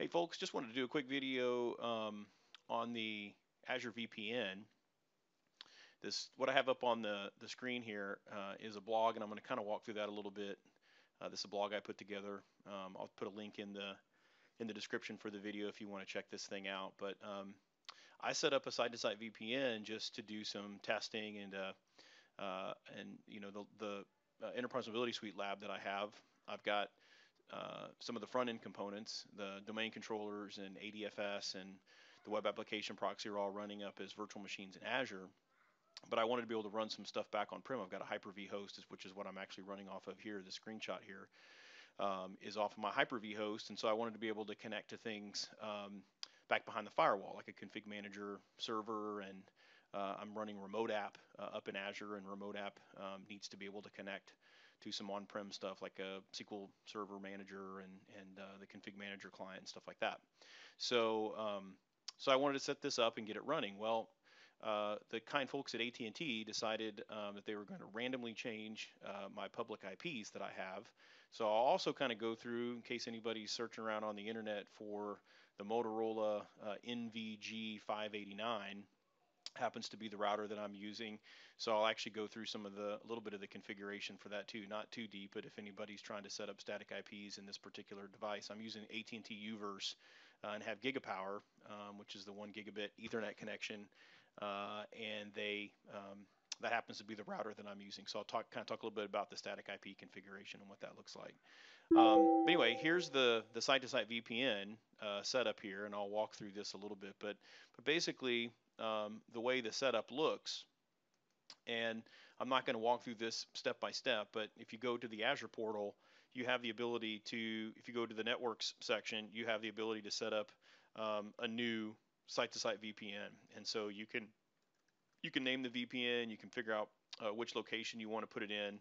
Hey folks, just wanted to do a quick video on the Azure VPN. What I have up on the screen here is a blog, and I'm going to kind of walk through that a little bit. This is a blog I put together. I'll put a link in the description for the video if you want to check this thing out. But I set up a site-to-site VPN just to do some testing and you know the Enterprise Mobility Suite lab that I have. I've got some of the front end components, the domain controllers and ADFS and the web application proxy are all running up as virtual machines in Azure. But I wanted to be able to run some stuff back on prem. I've got a Hyper-V host, which is what I'm actually running off of here. The screenshot here is off of my Hyper-V host, and so I wanted to be able to connect to things back behind the firewall, like a config manager server, and I'm running remote app up in Azure, and remote app needs to be able to connect to some on-prem stuff like a SQL Server Manager and the config manager client and stuff like that. So I wanted to set this up and get it running. Well, the kind folks at AT&T decided that they were going to randomly change my public IPs that I have. So I'll also kind of go through, in case anybody's searching around on the internet for the Motorola NVG589, happens to be the router that I'm using. So I'll actually go through a little bit of the configuration for that too. Not too deep, but if anybody's trying to set up static IPs in this particular device, I'm using AT&T Uverse and have Gigapower, which is the 1 gigabit Ethernet connection, and that happens to be the router that I'm using. So I'll talk a little bit about the static IP configuration and what that looks like. But anyway, here's the site-to-site VPN setup here, and I'll walk through this a little bit. But basically, the way the setup looks, and I'm not going to walk through this step by step, but if you go to the Azure portal, you have the ability to, if you go to the networks section, you have the ability to set up a new site-to-site VPN. And so you can name the VPN, you can figure out which location you want to put it in.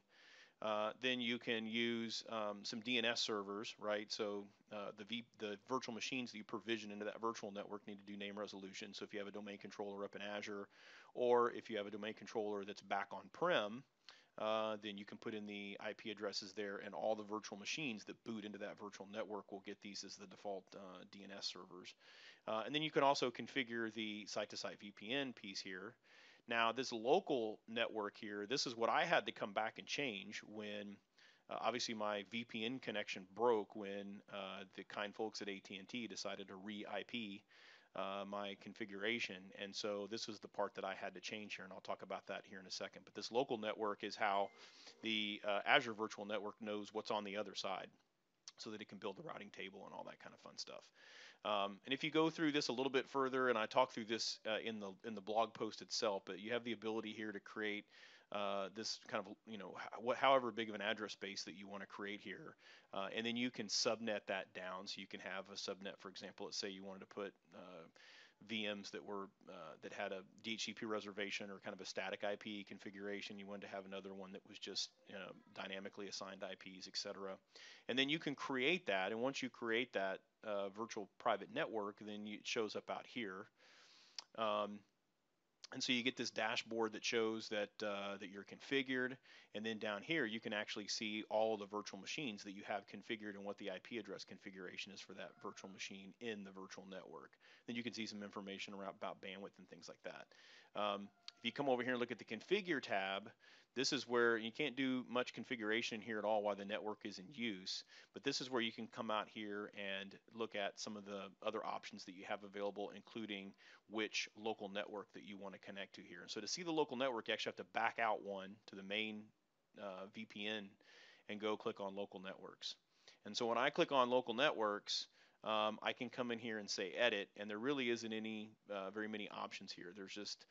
Then you can use some DNS servers, right? So the virtual machines that you provision into that virtual network need to do name resolution. So if you have a domain controller up in Azure, or if you have a domain controller that's back on-prem, then you can put in the IP addresses there, and all the virtual machines that boot into that virtual network will get these as the default DNS servers. And then you can also configure the site-to-site VPN piece here. Now, this local network here, this is what I had to come back and change when, obviously, my VPN connection broke when the kind folks at AT&T decided to re-IP my configuration. And so this is the part that I had to change here, and I'll talk about that here in a second. But this local network is how the Azure Virtual Network knows what's on the other side, so that it can build the routing table and all that kind of fun stuff. And if you go through this a little bit further, and I talk through this in the blog post itself, but you have the ability here to create this kind of, however big of an address space that you want to create here, and then you can subnet that down. So you can have a subnet, for example, let's say you wanted to put VMs that had a DHCP reservation or kind of a static IP configuration. You wanted to have another one that was just dynamically assigned IPs, etc. And then you can create that. And once you create that virtual private network, then it shows up out here. And so you get this dashboard that shows that you're configured, and then down here you can actually see all of the virtual machines that you have configured and what the IP address configuration is for that virtual machine in the virtual network. Then you can see some information about bandwidth and things like that. If you come over here and look at the configure tab, this is where you can't do much configuration here at all while the network is in use, but this is where you can come out here and look at some of the other options that you have available, including which local network that you want to connect to here. And so to see the local network, you actually have to back out one to the main VPN and go click on local networks. And so when I click on local networks, I can come in here and say edit, and there really isn't any very many options here. There's just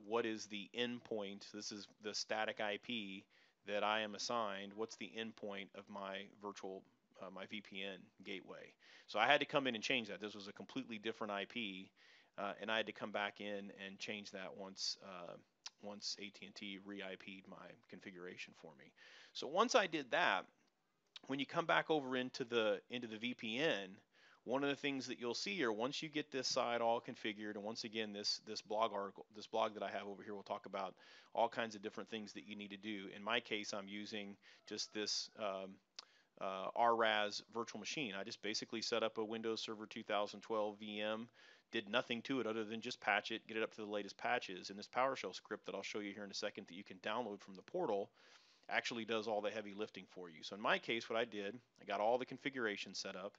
what is the endpoint. This is the static IP that I am assigned. What's the endpoint of my virtual my VPN gateway? So I had to come in and change that. This was a completely different IP, and I had to come back in and change that once AT&T re-IP'd my configuration for me. So once I did that, when you come back over into the VPN, one of the things that you'll see here, once you get this side all configured, and once again, this blog that I have over here will talk about all kinds of different things that you need to do. In my case, I'm using just this RAS virtual machine. I just basically set up a Windows Server 2012 VM, did nothing to it other than just patch it, get it up to the latest patches. And this PowerShell script that I'll show you here in a second that you can download from the portal actually does all the heavy lifting for you. So in my case, what I did, I got all the configuration set up,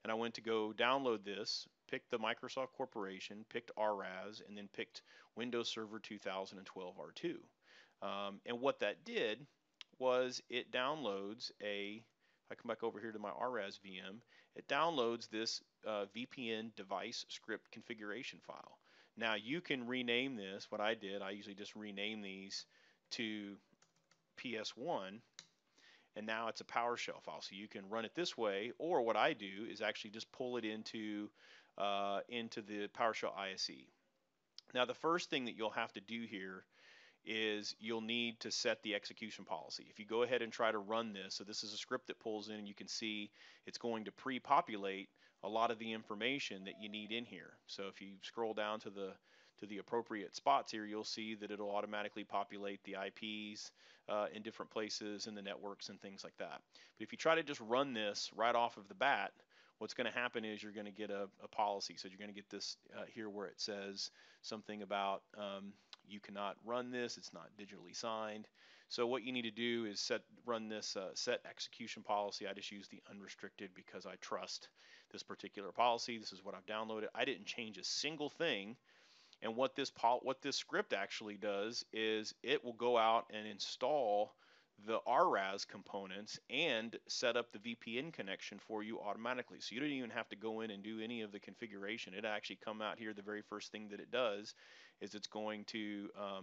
and I went to go download this, picked the Microsoft Corporation, picked RAS, and then picked Windows Server 2012 R2. And what that did was it downloads a, if I come back over here to my RAS VM, it downloads this VPN device script configuration file. Now you can rename this. What I did, I usually just rename these to PS1, and now it's a PowerShell file. So you can run it this way, or what I do is actually just pull it into the PowerShell ISE. Now the first thing that you'll have to do here is you'll need to set the execution policy. If you go ahead and try to run this, so this is a script that pulls in, and you can see it's going to pre-populate a lot of the information that you need in here. So if you scroll down to the appropriate spots here, you'll see that it'll automatically populate the IPs in different places and the networks and things like that. But if you try to just run this right off of the bat, what's going to happen is you're going to get a policy. So you're going to get this here where it says something about you cannot run this, it's not digitally signed. So what you need to do is run this set execution policy. I just use the unrestricted because I trust this particular policy. This is what I've downloaded. I didn't change a single thing. And what this script actually does is it will go out and install the RAS components and set up the VPN connection for you automatically. So you don't even have to go in and do any of the configuration. It actually come out here. The very first thing that it does is it's going to, so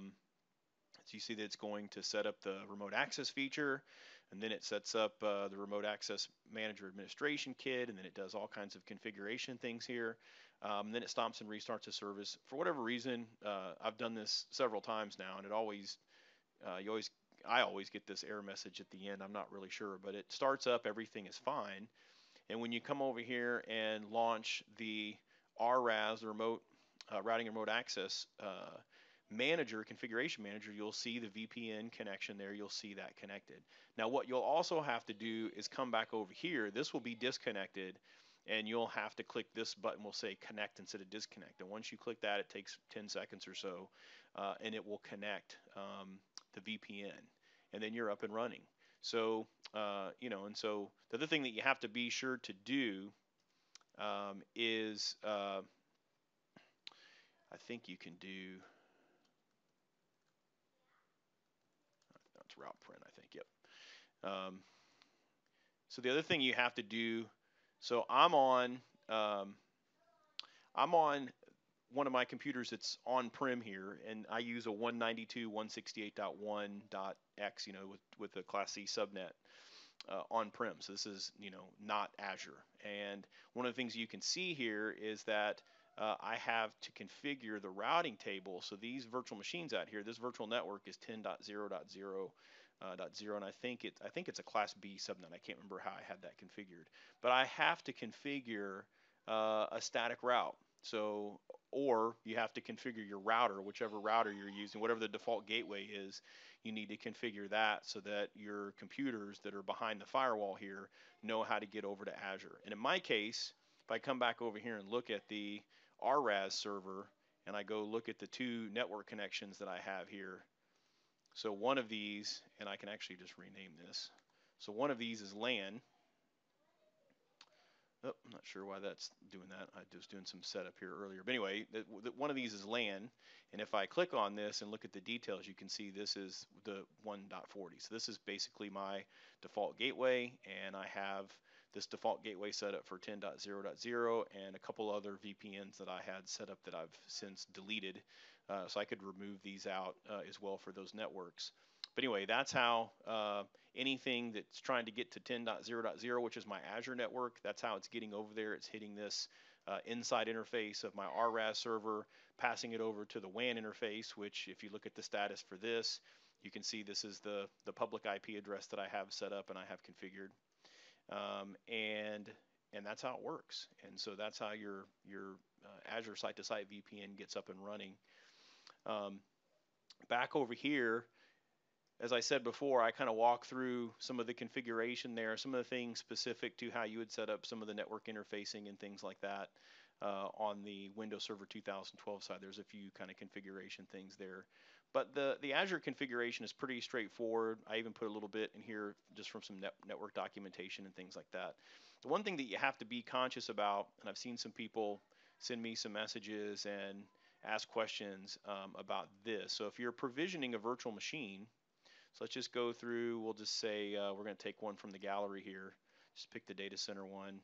you see that it's going to set up the remote access feature, and then it sets up the remote access manager administration kit, and then it does all kinds of configuration things here. Then it stops and restarts the service. For whatever reason, I've done this several times now, and I always get this error message at the end. I'm not really sure, but it starts up, everything is fine. And when you come over here and launch the RAS, the remote routing and remote access configuration manager, you'll see the VPN connection there. You'll see that connected. Now what you'll also have to do is come back over here. This will be disconnected, and you'll have to click this button. Will say connect instead of disconnect. And once you click that, it takes 10 seconds or so, and it will connect the VPN, and then you're up and running. So and so the other thing that you have to be sure to do is I think you can do, that's route print, I think, yep. So the other thing you have to do, so I'm on one of my computers that's on-prem here, and I use a 192.168.1.x, with a Class C subnet on-prem. So this is, not Azure. And one of the things you can see here is that I have to configure the routing table. So these virtual machines out here, this virtual network is 10.0.0.0, and I think it's a Class B subnet. I can't remember how I had that configured, but I have to configure a static route. So, or you have to configure your router, whichever router you're using, whatever the default gateway is, you need to configure that so that your computers that are behind the firewall here know how to get over to Azure. And in my case, if I come back over here and look at the RAS server, and I go look at the two network connections that I have here. So one of these, and I can actually just rename this. So one of these is LAN. Oh, I'm not sure why that's doing that. I was doing some setup here earlier. But anyway, one of these is LAN. And if I click on this and look at the details, you can see this is the 1.40. So this is basically my default gateway. And I have this default gateway set up for 10.0.0 and a couple other VPNs that I had set up that I've since deleted. So I could remove these out as well for those networks. But anyway, that's how anything that's trying to get to 10.0.0, which is my Azure network, that's how it's getting over there. It's hitting this inside interface of my RAS server, passing it over to the WAN interface, which if you look at the status for this, you can see this is the public IP address that I have set up and I have configured. And that's how it works. And so that's how your Azure site-to-site VPN gets up and running. Back over here, as I said before, I kind of walk through some of the configuration there, some of the things specific to how you would set up some of the network interfacing and things like that on the Windows Server 2012 side. There's a few kind of configuration things there. But the Azure configuration is pretty straightforward. I even put a little bit in here just from some network documentation and things like that. The one thing that you have to be conscious about, and I've seen some people send me some messages and ask questions about this. So if you're provisioning a virtual machine, so let's just go through, we'll just say we're going to take one from the gallery here. Just pick the data center one.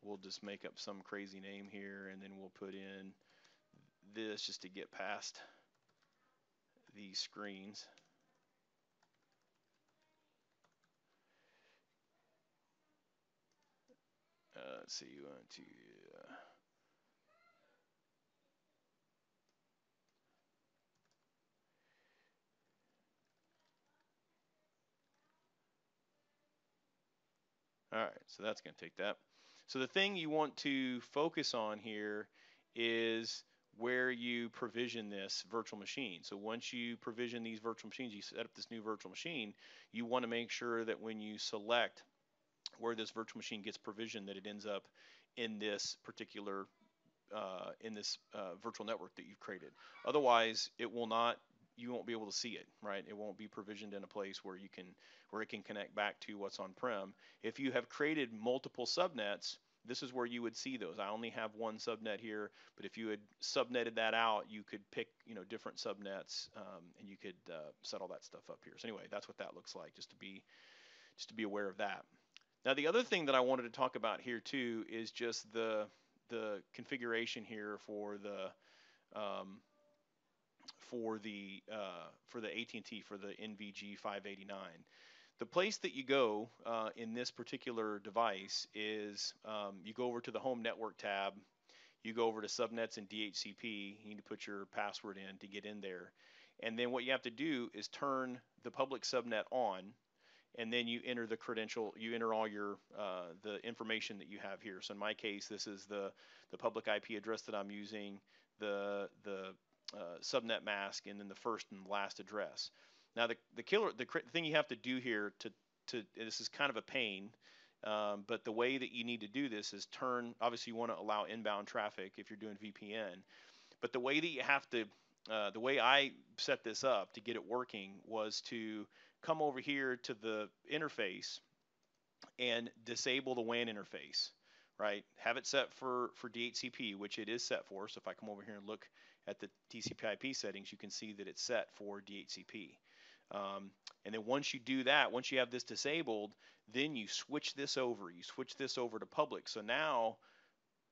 We'll just make up some crazy name here, and then we'll put in this just to get past these screens. Let's see, you want to all right, so that's going to take that. So the thing you want to focus on here is where you provision this virtual machine. So once you provision these virtual machines, you set up this new virtual machine, you want to make sure that when you select where this virtual machine gets provisioned, that it ends up in this particular virtual network that you've created. Otherwise, it will not. You won't be able to see it, right? It won't be provisioned in a place where it can connect back to what's on-prem. If you have created multiple subnets, this is where you would see those. I only have one subnet here, but if you had subnetted that out, you could pick, different subnets, and you could set all that stuff up here. So anyway, that's what that looks like, just to be aware of that. Now, the other thing that I wanted to talk about here too is just the configuration here for the AT&T for the NVG 589. The place that you go in this particular device is you go over to the Home Network tab, you go over to Subnets and DHCP, you need to put your password in to get in there. And then what you have to do is turn the public subnet on, and then you enter the credential, you enter all your the information that you have here. So in my case, this is the public IP address that I'm using, the subnet mask, and then the first and last address. Now the thing you have to do here to this is kind of a pain, but the way that you need to do this is obviously you want to allow inbound traffic if you're doing VPN, but the way that you have to the way I set this up to get it working was to come over here to the interface and disable the WAN interface, right? Have it set for DHCP, which it is set for. So if I come over here and look at the TCP/IP settings, you can see that it's set for DHCP. And then once you do that, once you have this disabled, then you switch this over. You switch this over to public. So now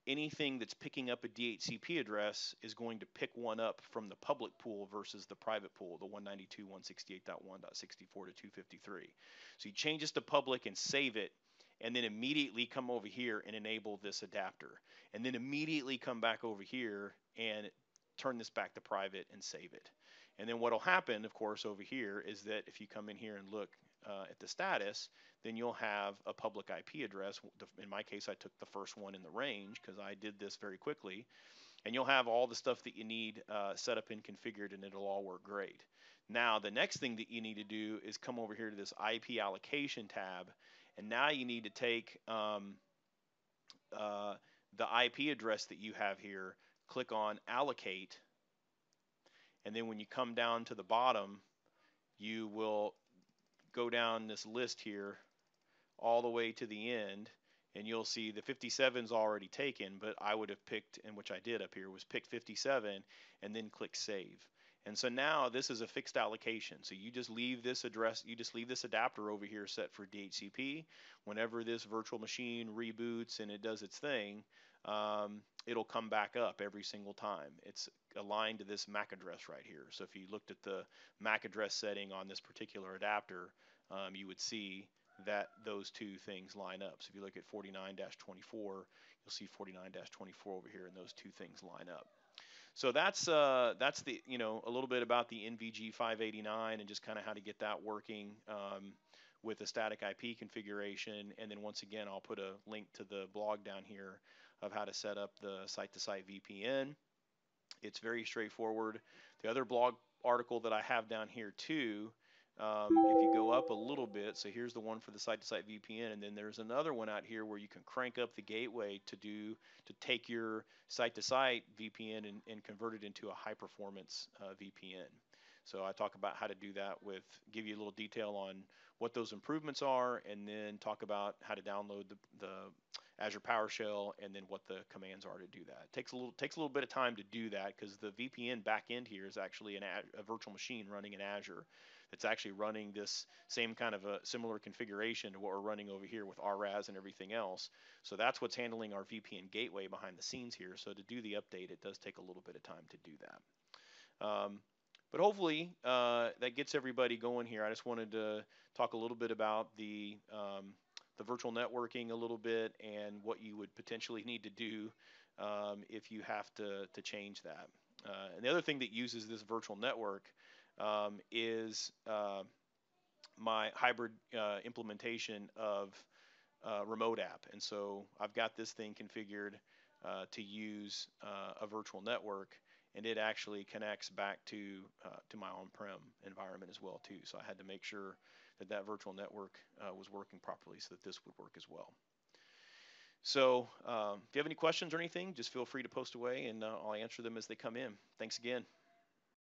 anything that's picking up a DHCP address is going to pick one up from the public pool versus the private pool, the 192.168.1.64 to 253. So you change this to public and save it, and then immediately come over here and enable this adapter. And then immediately come back over here and turn this back to private and save it. And then what will happen, of course, over here is that if you come in here and look at the status, then you'll have a public IP address. In my case, I took the first one in the range because I did this very quickly. And you'll have all the stuff that you need set up and configured, and it'll all work great. Now, the next thing that you need to do is come over here to this IP allocation tab. And now you need to take the IP address that you have here, click on allocate, and then when you come down to the bottom, you will go down this list here all the way to the end, and you'll see the 57's already taken, but I would have picked, and which I did up here, was pick 57 and then click save. And so now this is a fixed allocation. So you just leave this address, you just leave this adapter over here set for DHCP. Whenever this virtual machine reboots and it does its thing, it'll come back up every single time. It's aligned to this MAC address right here. So if you looked at the MAC address setting on this particular adapter, you would see that those two things line up. So if you look at 49-24, you'll see 49-24 over here, and those two things line up. So that's the a little bit about the NVG 589 and just kind of how to get that working with a static IP configuration. And then once again, I'll put a link to the blog down here of how to set up the site-to-site VPN. It's very straightforward. The other blog article that I have down here too, if you go up a little bit, so here's the one for the site-to-site VPN, and then there's another one out here where you can crank up the gateway to take your site-to-site VPN and convert it into a high-performance VPN. So I talk about how to do that give you a little detail on what those improvements are, and then talk about how to download the Azure PowerShell, and then what the commands are to do that. It takes a little bit of time to do that because the VPN backend here is actually a virtual machine running in Azure. It's actually running this same kind of a similar configuration to what we're running over here with RAS and everything else. So that's what's handling our VPN gateway behind the scenes here. So to do the update, it does take a little bit of time to do that. But hopefully that gets everybody going here. I just wanted to talk a little bit about the virtual networking a little bit and what you would potentially need to do if you have to change that. And the other thing that uses this virtual network is my hybrid implementation of remote app. And so I've got this thing configured to use a virtual network, and it actually connects back to my on-prem environment as well too. So I had to make sure that virtual network was working properly so that this would work as well. So if you have any questions or anything, just feel free to post away, and I'll answer them as they come in. Thanks again.